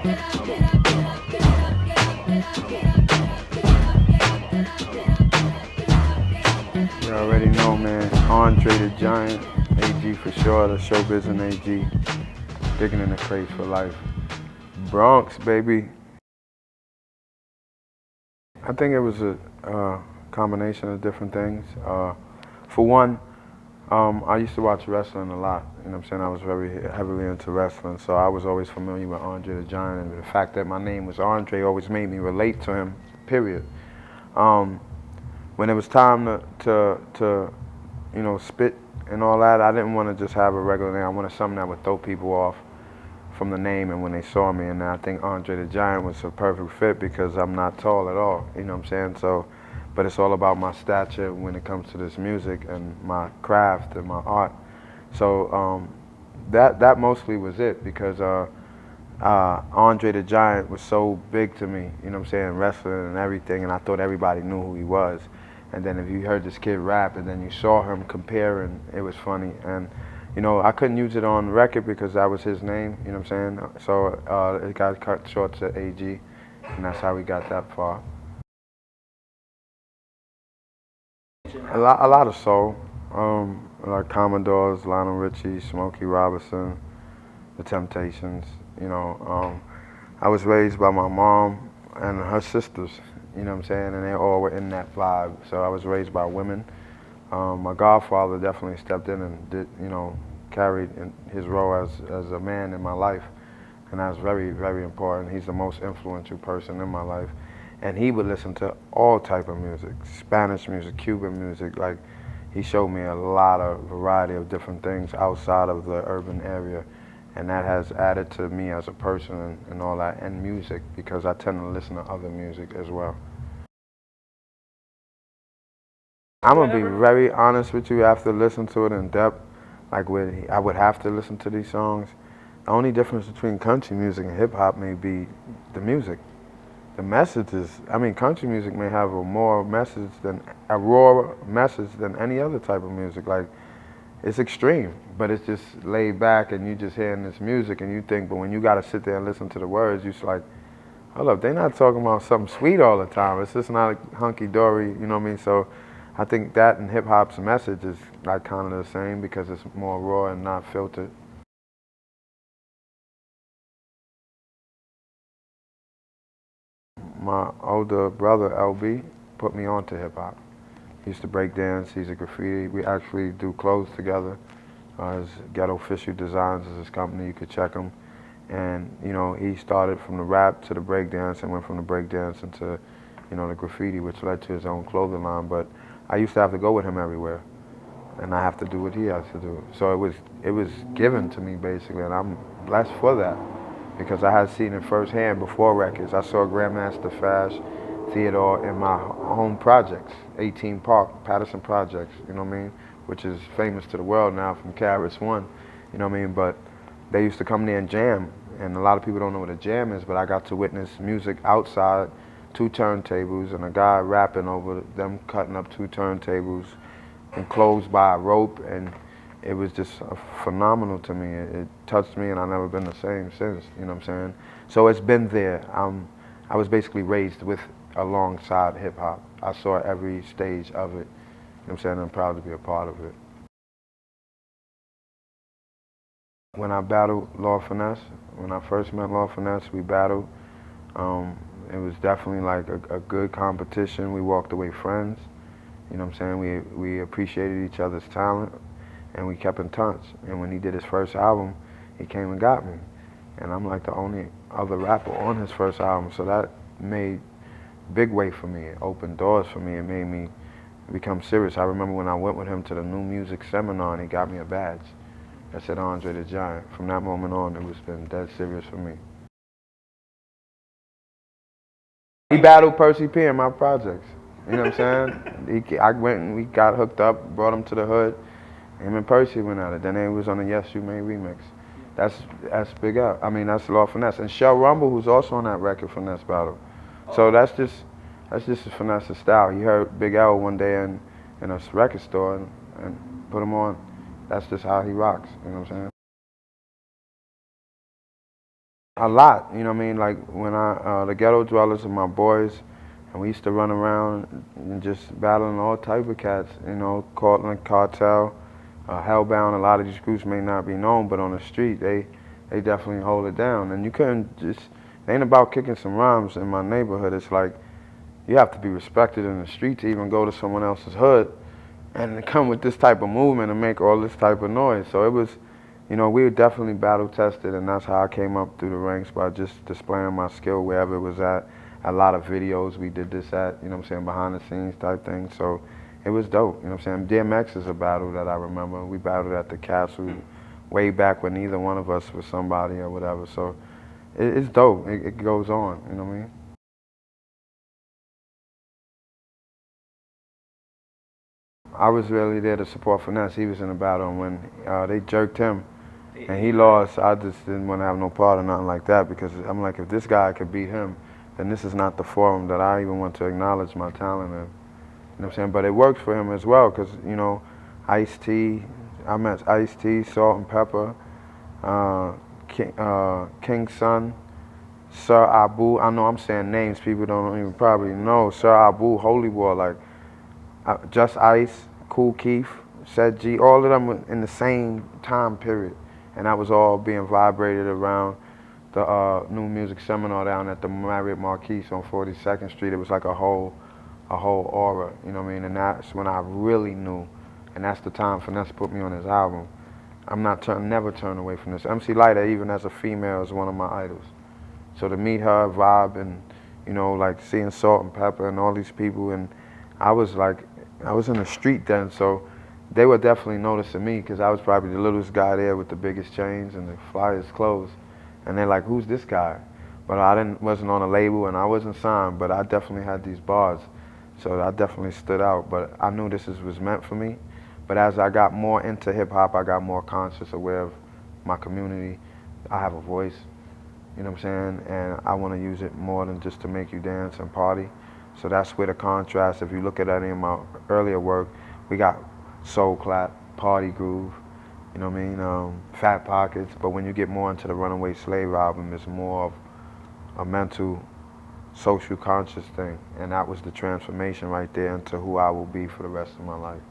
You already know, man. Andre the Giant, AG for sure, the Showbiz and AG. Digging in the crates for life. Bronx, baby. I think it was a combination of different things. For one, I used to watch wrestling a lot. You know what I'm saying? I was very heavily into wrestling, so I was always familiar with Andre the Giant, and the fact that my name was Andre always made me relate to him, period. When it was time to you know, spit and all that, I didn't want to just have a regular name. I wanted something that would throw people off from the name and when they saw me. And I think Andre the Giant was a perfect fit because I'm not tall at all, you know what I'm saying? So, but it's all about my stature when it comes to this music and my craft and my art. So that mostly was it because Andre the Giant was so big to me, you know what I'm saying, wrestling and everything, and I thought everybody knew who he was. And then if you heard this kid rap and then you saw him comparing, it was funny. And you know, I couldn't use it on record because that was his name, you know what I'm saying? So it got cut short to AG, and that's how we got that far. A lot of soul, like Commodores, Lionel Richie, Smokey Robinson, The Temptations, you know. I was raised by my mom and her sisters, you know what I'm saying, and they all were in that vibe. So I was raised by women. My godfather definitely stepped in and did, you know, carried in his role as a man in my life, and that's very, very important. He's the most influential person in my life, and he would listen to all type of music, Spanish music, Cuban music. Like, he showed me a lot of variety of different things outside of the urban area, and that has added to me as a person and all that, and music, because I tend to listen to other music as well. I'm gonna be very honest with you. After listening to it in depth, like I would have to listen to these songs. The only difference between country music and hip hop may be the music. The messages. I mean, country music may have a more message than a raw message than any other type of music. Like, it's extreme, but it's just laid back, and you just hearing this music, and you think. But when you gotta sit there and listen to the words, you're just like, hold up, they're not talking about something sweet all the time. It's just not hunky dory. You know what I mean? So I think that and hip hop's message is like kind of the same because it's more raw and not filtered. My older brother LB put me on to hip hop. He used to break dance. He's a graffiti. We actually do clothes together. His Ghetto Fisher Designs is his company. You could check him. And you know, he started from the rap to the break dance and went from the break dance into, you know, the graffiti, which led to his own clothing line. But I used to have to go with him everywhere, and I have to do what he has to do. So it was given to me basically, and I'm blessed for that because I had seen it firsthand before records. I saw Grandmaster Flash Theodore in my home projects, 18 Park, Patterson Projects, you know what I mean, which is famous to the world now from Carrots One, you know what I mean. But they used to come there and jam, and a lot of people don't know what a jam is, but I got to witness music outside, two turntables, and a guy rapping over them, cutting up two turntables, enclosed by a rope, and it was just phenomenal to me. It touched me, and I've never been the same since, you know what I'm saying? So it's been there. I was basically raised with, alongside hip hop. I saw every stage of it, you know what I'm saying? I'm proud to be a part of it. When I battled Lord Finesse, when I first met Lord Finesse, we battled. It was definitely like a good competition. We walked away friends. You know what I'm saying? We appreciated each other's talent, and we kept in touch. And when he did his first album, he came and got me. And I'm like the only other rapper on his first album, so that made big way for me. It opened doors for me. It made me become serious. I remember when I went with him to the New Music Seminar, and he got me a badge that said Andre the Giant. From that moment on, it was been dead serious for me. He battled Percee P in my projects. You know what I'm saying? I went and we got hooked up, brought him to the hood. Him and Percee went at it. Then they was on the Yes You May remix. That's Big L. I mean, that's Lord Finesse. And Shell Rumble, who's also on that record, Finesse battle. So that's just Finesse's style. He heard Big L one day in a record store and put him on. That's just how he rocks. You know what I'm saying? A lot, you know what I mean? Like when the ghetto dwellers and my boys, and we used to run around and just battling all type of cats, you know, Cortland, Cartel, Hellbound. A lot of these groups may not be known, but on the street, they definitely hold it down. And you couldn't just, it ain't about kicking some rhymes in my neighborhood. It's like, you have to be respected in the street to even go to someone else's hood and to come with this type of movement and make all this type of noise. So it was, you know, we were definitely battle tested, and that's how I came up through the ranks, by just displaying my skill wherever it was at. A lot of videos we did this at, you know what I'm saying, behind the scenes type thing. So it was dope, you know what I'm saying. DMX is a battle that I remember. We battled at the Castle way back when neither one of us was somebody or whatever. So it's dope. It goes on, you know what I mean. I was really there to support Finesse. He was in the battle, and when they jerked him and he lost, I just didn't want to have no part or nothing like that, because I'm like, if this guy could beat him, then this is not the forum that I even want to acknowledge my talent in. You know what I'm saying? But it worked for him as well, because, you know, Ice-T, I met Ice-T, Salt and Pepper, King's Son, Sir Abu. I know I'm saying names people don't even probably know. Sir Abu, Holy War, like, Just Ice, Kool Keith, Said G, all of them were in the same time period. And that was all being vibrated around the New Music Seminar down at the Marriott Marquis on 42nd Street. It was like a whole aura, you know what I mean? And that's when I really knew, and that's the time Finesse put me on his album. I'm not never turn away from this. MC Lyter, even as a female, is one of my idols. So to meet her, vibe, and, you know, like seeing Salt and Pepper and all these people, and I was in the street then, so they were definitely noticing me, because I was probably the littlest guy there with the biggest chains and the flyest clothes. And they're like, who's this guy? But I wasn't on a label and I wasn't signed, but I definitely had these bars. So I definitely stood out, but I knew this was meant for me. But as I got more into hip hop, I got more conscious, aware of my community. I have a voice, you know what I'm saying? And I want to use it more than just to make you dance and party. So that's where the contrast, if you look at any of my earlier work, we got soul clap, party groove, you know what I mean, fat pockets. But when you get more into the Runaway Slave album, it's more of a mental, social conscious thing. And that was the transformation right there into who I will be for the rest of my life.